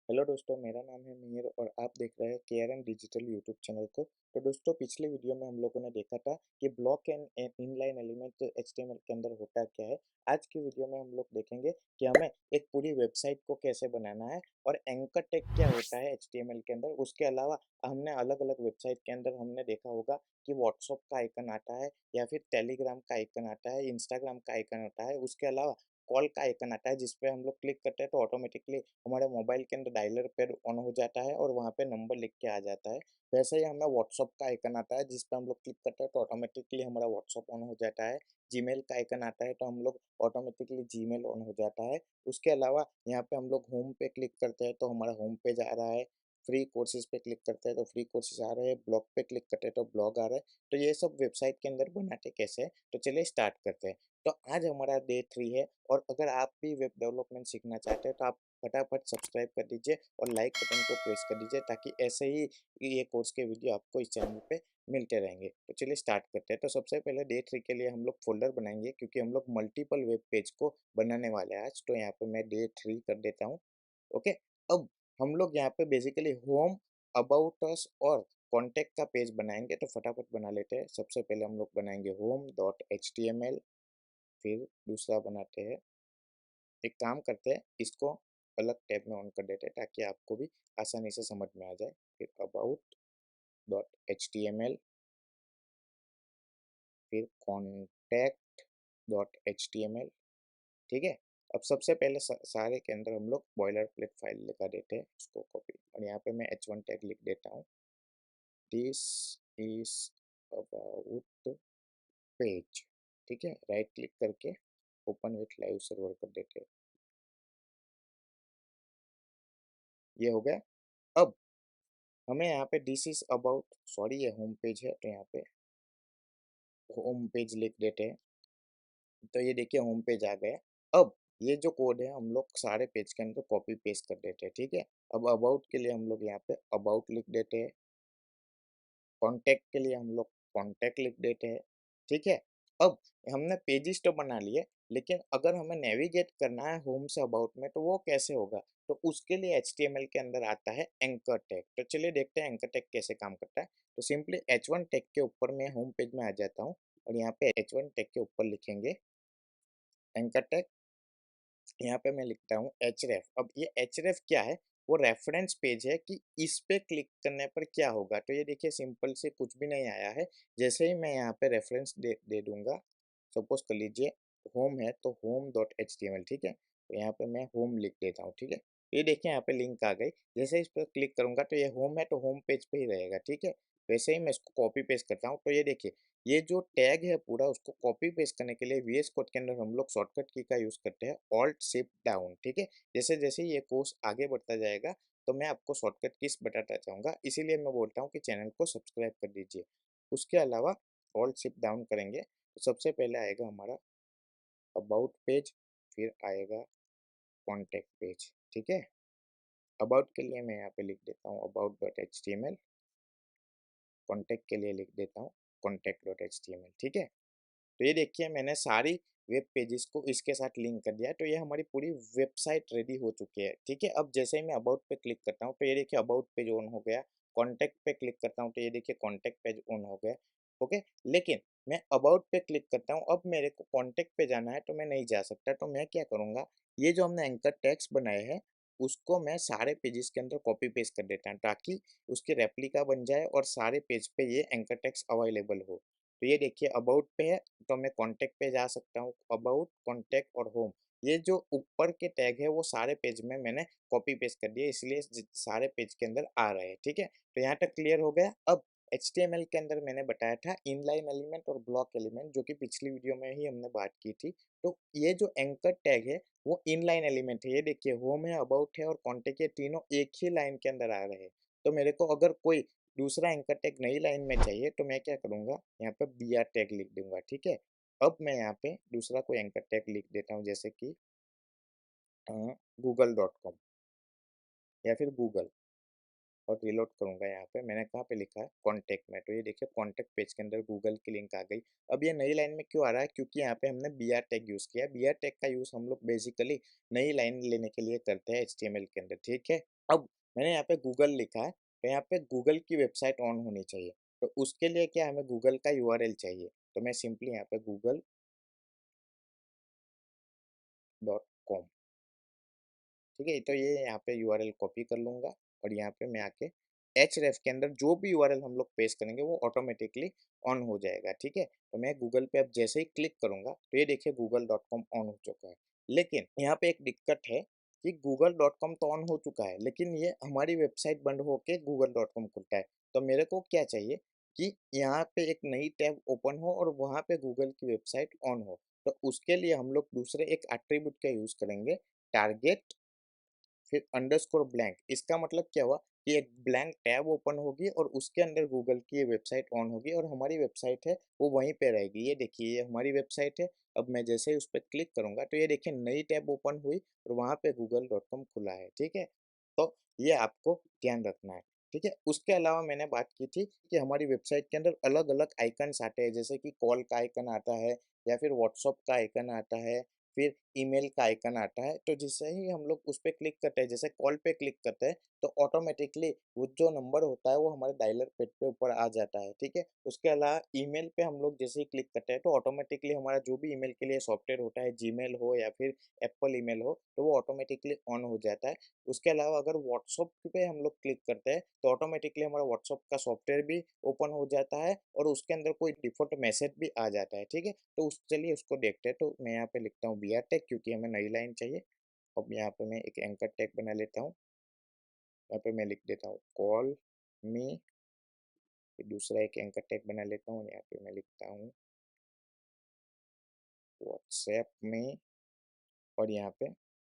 Hello दोस्तों, मेरा नाम है मिहिर और आप देख रहे हैं केआरएम डिजिटल यूट्यूब चैनल को। तो दोस्तों, पिछले वीडियो में हम लोगों ने देखा था कि block and inline element HTML के अंदर होता क्या है। आज की वीडियो में हम लोग देखेंगे कि हमें एक पूरी वेबसाइट को कैसे बनाना है और एंकर टैग क्या होता है एचटीएमएल के अंदर। उसके अलावा हमने अलग अलग वेबसाइट के अंदर हमने देखा होगा कि व्हाट्सअप का आइकन आता है या फिर टेलीग्राम का आइकन आता है, इंस्टाग्राम का आइकन आता है। उसके अलावा कॉल का आइकन आता है, जिसपे हम लोग क्लिक करते हैं तो ऑटोमेटिकली हमारे मोबाइल के अंदर डायलर पैड ऑन हो जाता है और वहाँ पे नंबर लिख के आ जाता है। वैसे ही हमें व्हाट्सअप का आइकन आता है, जिस पे हम लोग क्लिक करते हैं तो ऑटोमेटिकली हमारा व्हाट्सअप ऑन हो जाता है। जीमेल का आइकन आता है तो हम लोग ऑटोमेटिकली जीमेल ऑन हो जाता है। उसके अलावा यहाँ पे हम लोग होम पे क्लिक करते हैं तो हमारा होम पेज आ रहा है। फ्री कोर्सेज पे क्लिक करते हैं तो फ्री कोर्सेज आ रहे हैं। ब्लॉग पे क्लिक करते हैं तो ब्लॉग आ रहा है। तो ये सब वेबसाइट के अंदर बनाते कैसे हैं, तो चलिए स्टार्ट करते हैं। तो आज हमारा डे 3 है और अगर आप भी वेब डेवलपमेंट सीखना चाहते हैं तो आप फटाफट सब्सक्राइब कर दीजिए और लाइक बटन को प्रेस कर दीजिए, ताकि ऐसे ही ये कोर्स के वीडियो आपको इस चैनल पे मिलते रहेंगे। तो चलिए स्टार्ट करते हैं। तो सबसे पहले डे 3 के लिए हम लोग फोल्डर बनाएंगे, क्योंकि हम लोग मल्टीपल वेब पेज को बनाने वाले हैं आज। तो यहाँ पे मैं डे 3 कर देता हूँ। ओके। अब हम लोग यहाँ पे बेसिकली होम, अबाउट अस और कॉन्टैक्ट का पेज बनाएंगे। तो फटाफट बना लेते हैं। सबसे पहले हम लोग बनाएंगे home dot H T M L. फिर दूसरा बनाते हैं, एक काम करते हैं, इसको अलग टैब में ऑन कर देते हैं ताकि आपको भी आसानी से समझ में आ जाए। फिर about dot H T M L, फिर contact dot H T M L. ठीक है। अब सबसे पहले सारे के अंदर हम लोग बॉयलर प्लेट फाइल लगा देते हैं, उसको कॉपी, और यहाँ पे मैं H1 टैग लिख देता हूँ। This is about page. ठीक है, राइट क्लिक करके ओपन विथ लाइव सर्वर कर देते हैं। ये हो गया। अब हमें यहाँ पे दिस इज अबाउट, सॉरी ये होम पेज है तो यहाँ पे होम पेज लिख देते हैं। तो ये देखिए होम पेज आ गया। अब ये जो कोड है हम लोग सारे पेज के अंदर कॉपी पेस्ट कर देते हैं। ठीक है। अब अबाउट के लिए हम लोग यहाँ पे अबाउट लिख देते हैं। कॉन्टैक्ट के लिए हम लोग कॉन्टैक्ट लिख देते हैं। ठीक है। अब हमने पेजेस तो बना लिए, लेकिन अगर हमें नेविगेट करना है होम से अबाउट में तो वो कैसे होगा। तो उसके लिए HTML के अंदर आता है एंकर टैग। तो चलिए देखते हैं एंकर टैग कैसे काम करता है। तो सिंपली H1 टैग के ऊपर मैं होम पेज में आ जाता हूँ और यहाँ पे H1 टैग के ऊपर लिखेंगे एंकर टैग। यहाँ पे मैं लिखता हूँ href। अब ये href क्या है, वो रेफरेंस पेज है कि इस पे क्लिक करने पर क्या होगा। तो ये देखिए सिंपल से कुछ भी नहीं आया है। जैसे ही मैं यहाँ पे रेफरेंस दे दूंगा, सपोज कर लीजिए होम है तो home dot H T M L. ठीक है, तो यहाँ पे मैं होम लिख देता हूँ। ठीक है, ये देखिए यहाँ पे लिंक आ गई। जैसे इस पर क्लिक करूंगा तो ये होम है तो होम पेज पे ही रहेगा। ठीक है, वैसे ही मैं इसको कॉपी पेस्ट करता हूँ। तो ये देखिए ये जो टैग है पूरा, उसको कॉपी पेस्ट करने के लिए VS कोड के अंदर हम लोग शॉर्टकट की का यूज़ करते हैं, ऑल्ट शिफ्ट डाउन। ठीक है, जैसे जैसे ये कोर्स आगे बढ़ता जाएगा तो मैं आपको शॉर्टकट कीज बताता चाहूँगा, इसीलिए मैं बोलता हूँ कि चैनल को सब्सक्राइब कर दीजिए। उसके अलावा ऑल्ट शिफ्ट डाउन करेंगे तो सबसे पहले आएगा हमारा अबाउट पेज, फिर आएगा कॉन्टैक्ट पेज। ठीक है, अबाउट के लिए मैं यहाँ पे लिख देता हूँ about dot H T M L. Contact के लिए लिख देता हूँ contact dot H T M L. ठीक है, तो ये देखिए मैंने सारी वेब पेजेस को इसके साथ लिंक कर दिया है। तो ये हमारी पूरी वेबसाइट रेडी हो चुकी है। ठीक है, अब जैसे ही मैं अबाउट पे क्लिक करता हूँ तो ये देखिए अबाउट पेज ऑन हो गया। कॉन्टैक्ट पे क्लिक करता हूँ तो ये देखिए कॉन्टैक्ट पेज ऑन हो गया। ओके, लेकिन मैं अबाउट पे क्लिक करता हूँ, अब मेरे को कॉन्टैक्ट पे जाना है तो मैं नहीं जा सकता। तो मैं क्या करूँगा, ये जो हमने एंकर टैग्स बनाए हैं उसको मैं सारे पेजेस के अंदर कॉपी पेस्ट कर देता हूँ, ताकि उसकी रेप्लिका बन जाए और सारे पेज पे ये एंकर टैग्स अवेलेबल हो। तो ये देखिए अबाउट पे है तो मैं कॉन्टैक्ट पे जा सकता हूँ। अबाउट, कॉन्टैक्ट और होम, ये जो ऊपर के टैग है वो सारे पेज में मैंने कॉपी पेस्ट कर दिया, इसलिए सारे पेज के अंदर आ रहे हैं। ठीक है, तो यहाँ तक क्लियर हो गया। अब HTML के अंदर मैंने बताया था इनलाइन एलिमेंट और ब्लॉक एलिमेंट, जो कि पिछली वीडियो में ही हमने बात की थी। तो ये जो एंकर टैग है वो इनलाइन एलिमेंट है। ये देखिए होम है, अबाउट है और कॉन्टैक्ट, ये तीनों एक ही लाइन के अंदर आ रहे हैं। तो मेरे को अगर कोई दूसरा एंकर टैग नई लाइन में चाहिए तो मैं क्या करूँगा, यहाँ पे BR टैग लिख दूंगा। ठीक है, अब मैं यहाँ पे दूसरा कोई एंकर टैग लिख देता हूँ, जैसे कि google.com या फिर गूगल। और रीलोड करूंगा यहाँ पे, मैंने कहाँ पे लिखा है कॉन्टैक्ट में, तो ये देखिए कॉन्टैक्ट पेज के अंदर गूगल की लिंक आ गई। अब ये नई लाइन में क्यों आ रहा है, क्योंकि यहाँ पे हमने बी आर टैग यूज़ किया है। बी आर टैग का यूज़ हम लोग बेसिकली नई लाइन लेने के लिए करते हैं HTML के अंदर, ठीक है। अब मैंने यहाँ पे गूगल लिखा है, तो यहाँ पे गूगल की वेबसाइट ऑन होनी चाहिए। तो उसके लिए क्या हमें गूगल का यूआरएल चाहिए, तो मैं सिंपली यहाँ पे google.com, ठीक है, तो ये यहाँ पे यूआरएल कॉपी कर लूंगा और यहाँ पे मैं आके href के अंदर जो भी यूआरएल हम लोग पेस्ट करेंगे वो ऑटोमेटिकली ऑन हो जाएगा, ठीक है। तो मैं गूगल पे अब जैसे ही क्लिक करूंगा तो ये देखिए google.com ऑन हो चुका है। लेकिन यहाँ पे एक दिक्कत है कि google.com तो ऑन हो चुका है, लेकिन ये हमारी वेबसाइट बंद होके google.com खुलता है। तो मेरे को क्या चाहिए कि यहाँ पे एक नई टैब ओपन हो और वहाँ पे गूगल की वेबसाइट ऑन हो। तो उसके लिए हम लोग दूसरे एक एट्रीब्यूट का यूज करेंगे, टारगेट फिर अंडरस्कोर ब्लैंक। इसका मतलब क्या हुआ कि एक ब्लैंक टैब ओपन होगी और उसके अंदर गूगल की ये वेबसाइट ऑन होगी और हमारी वेबसाइट है वो वहीं पे रहेगी। ये देखिए ये हमारी वेबसाइट है। अब मैं जैसे ही उस पर क्लिक करूंगा तो ये देखिए नई टैब ओपन हुई और वहाँ पे google.com खुला है, ठीक है। तो ये आपको ध्यान रखना है, ठीक है। उसके अलावा मैंने बात की थी कि हमारी वेबसाइट के अंदर अलग अलग आइकन्स आते हैं, जैसे कि कॉल का आइकन आता है या फिर व्हाट्सअप का आइकन आता है, फिर ईमेल का आइकन आता है। तो जिससे ही हम लोग उस पर क्लिक करते हैं, जैसे कॉल पे क्लिक करते हैं तो ऑटोमेटिकली वो जो नंबर होता है वो हमारे डायलर पेज पे ऊपर आ जाता है, ठीक है। उसके अलावा ईमेल पे हम लोग जैसे ही क्लिक करते हैं तो ऑटोमेटिकली हमारा जो भी ईमेल के लिए सॉफ्टवेयर होता है, जीमेल हो या फिर एप्पल ईमेल हो, तो वो ऑटोमेटिकली ऑन हो जाता है। उसके अलावा अगर व्हाट्सअप पे हम लोग क्लिक करते हैं तो ऑटोमेटिकली हमारा व्हाट्सअप का सॉफ्टवेयर भी ओपन हो जाता है और उसके अंदर कोई डिफॉल्ट मैसेज भी आ जाता है, ठीक है। तो उस चलिए उसको देखते हैं। तो मैं यहाँ पे लिखता हूँ बी आर टैग, क्योंकि हमें नई लाइन चाहिए। अब यहाँ पे मैं एक एंकर टैग बना लेता हूँ। यहाँ पे मैं लिख देता हूँ कॉल मी, फिर दूसरा एक एंकर टैग बना लेता हूँ। यहाँ पे मैं लिखता हूँ व्हाट्सएप में, और यहाँ पे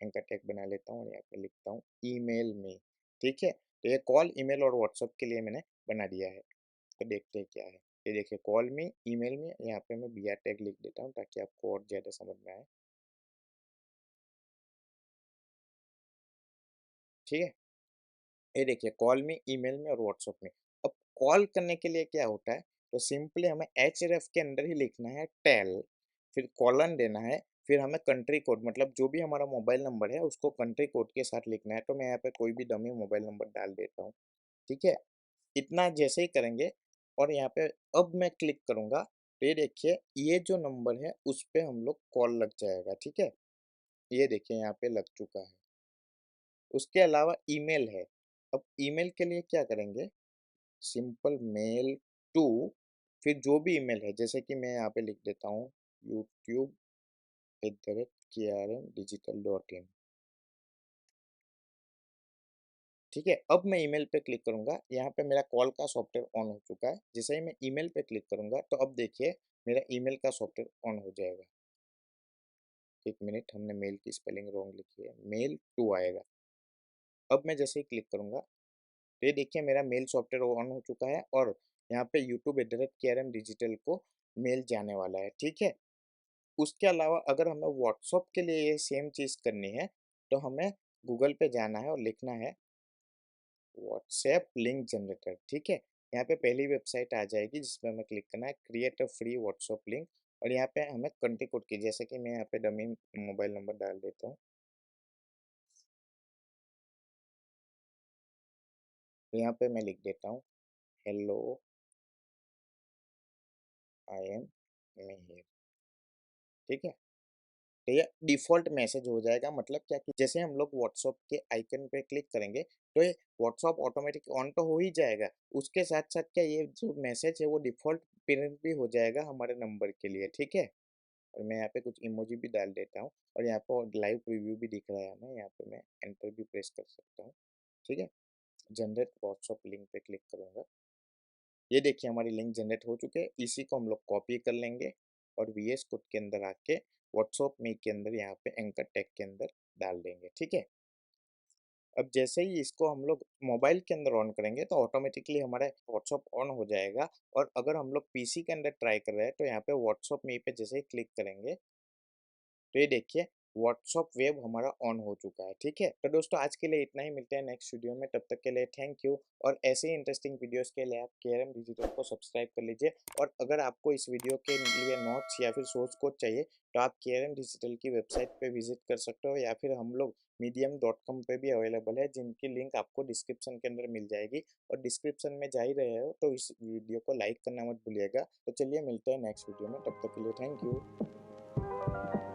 एंकर टैग बना लेता हूँ और यहाँ पे लिखता हूँ ईमेल में, ठीक है। तो ये कॉल, ईमेल और व्हाट्सएप के लिए मैंने बना दिया है। तो देखते हैं क्या है। ये देखिए कॉल में, ईमेल में, यहाँ पे मैं बी आर टैग लिख देता हूँ ताकि आपको और ज़्यादा समझ में आए, ठीक है। ये देखिए कॉल में, ईमेल में और व्हाट्सएप में। अब कॉल करने के लिए क्या होता है, तो सिंपली हमें एचरेफ के अंदर ही लिखना है टेल, फिर कॉलन देना है, फिर हमें कंट्री कोड मतलब जो भी हमारा मोबाइल नंबर है उसको कंट्री कोड के साथ लिखना है। तो मैं यहाँ पे कोई भी डमी मोबाइल नंबर डाल देता हूँ, ठीक है। इतना जैसे ही करेंगे और यहाँ पे अब मैं क्लिक करूंगा तो ये देखिए ये जो नंबर है उस पे हम लोग कॉल लग जाएगा, ठीक है। ये देखिए यहाँ पे लग चुका है। उसके अलावा ईमेल है। अब ईमेल के लिए क्या करेंगे, सिंपल मेल टू, फिर जो भी ईमेल है, जैसे कि मैं यहाँ पे लिख देता हूँ youtube@krmdigital.in, ठीक है। अब मैं ईमेल पे क्लिक करूंगा, यहाँ पे मेरा कॉल का सॉफ्टवेयर ऑन हो चुका है। जैसे ही मैं ईमेल पे क्लिक करूंगा तो अब देखिए मेरा ईमेल का सॉफ्टवेयर ऑन हो जाएगा। एक मिनट, हमने मेल की स्पेलिंग रॉन्ग लिखी है, मेल टू आएगा। अब मैं जैसे ही क्लिक करूंगा तो ये देखिए मेरा मेल सॉफ्टवेयर ऑन हो चुका है और यहाँ पे youtube@krm डिजिटल को मेल जाने वाला है, ठीक है। उसके अलावा अगर हमें व्हाट्सअप के लिए ये सेम चीज़ करनी है तो हमें गूगल पे जाना है और लिखना है व्हाट्सएप लिंक जनरेटर, ठीक है। यहाँ पे पहली वेबसाइट आ जाएगी जिसमें हमें क्लिक करना है create a free WhatsApp link, और यहाँ पे हमें कंट्री कोड की, जैसे कि मैं यहाँ पे डमी मोबाइल नंबर डाल देता हूँ। तो यहाँ पे मैं लिख देता हूँ हेलो आई एम मेहिर, ठीक है। तो ये डिफ़ॉल्ट मैसेज हो जाएगा, मतलब क्या कि जैसे हम लोग व्हाट्सएप के आइकन पे क्लिक करेंगे तो ये व्हाट्सएप ऑटोमेटिक ऑन तो हो ही जाएगा। उसके साथ-साथ क्या ये जो मैसेज है वो डिफ़ॉल्ट प्रिंट भी हो जाएगा हमारे नंबर के लिए, ठीक है। और मैं यहाँ पे कुछ इमोजी भी डाल देता हूँ और यहाँ पे लाइव प्रीव्यू भी दिख रहा है हमें, यहाँ पे मैं एंटर भी प्रेस कर सकता हूँ, ठीक है। जनरेट व्हाट्सएप लिंक पे क्लिक करूँगा। ये देखिए हमारी लिंक जनरेट हो चुके हैं। इसी को हम लोग कॉपी कर लेंगे और वीएस कोड के अंदर आके व्हाट्सएप में के अंदर यहाँ पे एंकर टैग के अंदर डाल देंगे, ठीक है। अब जैसे ही इसको हम लोग मोबाइल के अंदर ऑन करेंगे तो ऑटोमेटिकली हमारा व्हाट्सएप ऑन हो जाएगा। और अगर हम लोग पीसी के अंदर ट्राई कर रहे हैं तो यहाँ पे व्हाट्सएप में पे जैसे ही क्लिक करेंगे तो ये देखिए व्हाट्सअप वेब हमारा ऑन हो चुका है। ठीक है, तो दोस्तों आज के लिए इतना ही, मिलते हैं नेक्स्ट वीडियो में, तब तक के लिए थैंक यू। और ऐसे ही इंटरेस्टिंग वीडियोस के लिए आप केआरएम डिजिटल को सब्सक्राइब कर लीजिए। और अगर आपको इस वीडियो के लिए नोट्स या फिर सोर्स कोड चाहिए तो आप केआरएम डिजिटल की वेबसाइट पे विजिट कर सकते हो, या फिर हम लोग medium.com पे भी अवेलेबल है, जिनकी लिंक आपको डिस्क्रिप्शन के अंदर मिल जाएगी। और डिस्क्रिप्शन में जा ही रहे हो तो इस वीडियो को लाइक करना मत भूलिएगा। तो चलिए मिलते हैं नेक्स्ट वीडियो में, तब तक के लिए थैंक यू।